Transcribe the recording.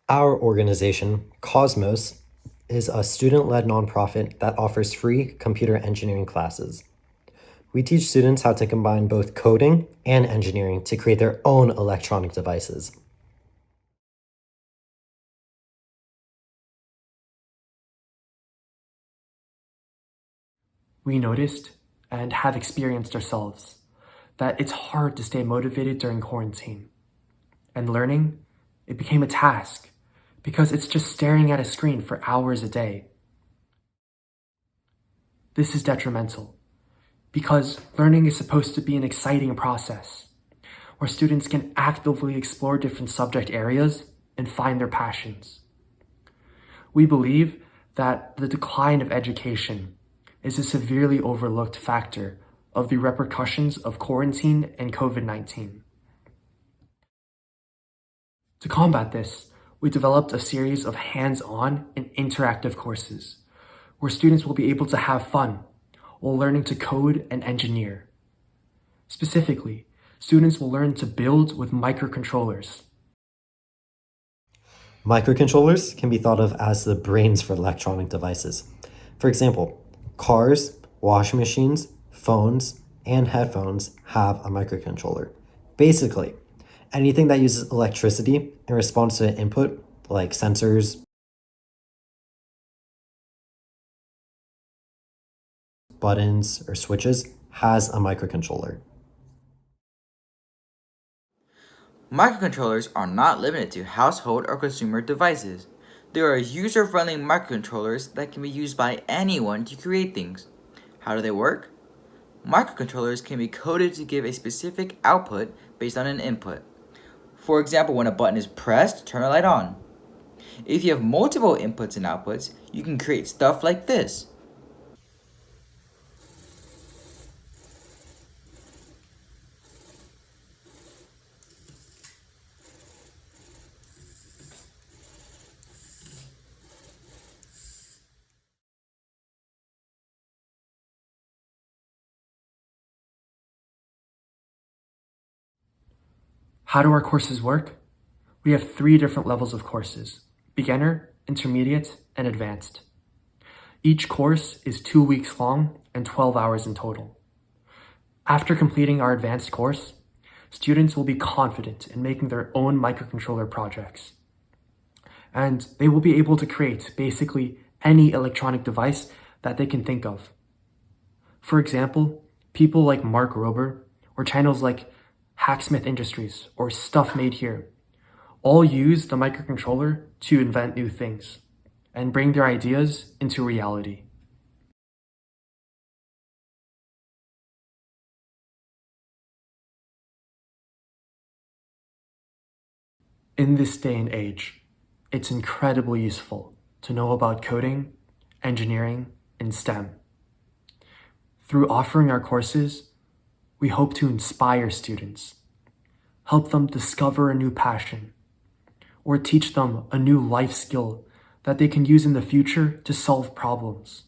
Our organization, Cosmos, is a student-led nonprofit that offers free computer engineering classes. We teach students how to combine both coding and engineering to create their own electronic devices. We noticed and have experienced ourselves that it's hard to stay motivated during quarantine. And learning, it became a task because it's just staring at a screen for hours a day. This is detrimental because learning is supposed to be an exciting process where students can actively explore different subject areas and find their passions. We believe that the decline of education is a severely overlooked factor of the repercussions of quarantine and COVID-19. To combat this, we developed a series of hands-on and interactive courses where students will be able to have fun while learning to code and engineer. Specifically, students will learn to build with microcontrollers. Microcontrollers can be thought of as the brains for electronic devices. For example, cars, washing machines, phones, and headphones have a microcontroller. Basically, anything that uses electricity in response to an input, like sensors, buttons, or switches, has a microcontroller. Microcontrollers are not limited to household or consumer devices. There are user-friendly microcontrollers that can be used by anyone to create things. How do they work? Microcontrollers can be coded to give a specific output based on an input. For example, when a button is pressed, turn a light on. If you have multiple inputs and outputs, you can create stuff like this. How do our courses work? We have 3 different levels of courses: beginner, intermediate, and advanced. Each course is 2 weeks long and 12 hours in total. After completing our advanced course, students will be confident in making their own microcontroller projects. And they will be able to create basically any electronic device that they can think of. For example, people like Mark Rober or channels like Hacksmith Industries or Stuff Made Here all use the microcontroller to invent new things and bring their ideas into reality. In this day and age, it's incredibly useful to know about coding, engineering, and STEM. Through offering our courses, we hope to inspire students, help them discover a new passion, or teach them a new life skill that they can use in the future to solve problems.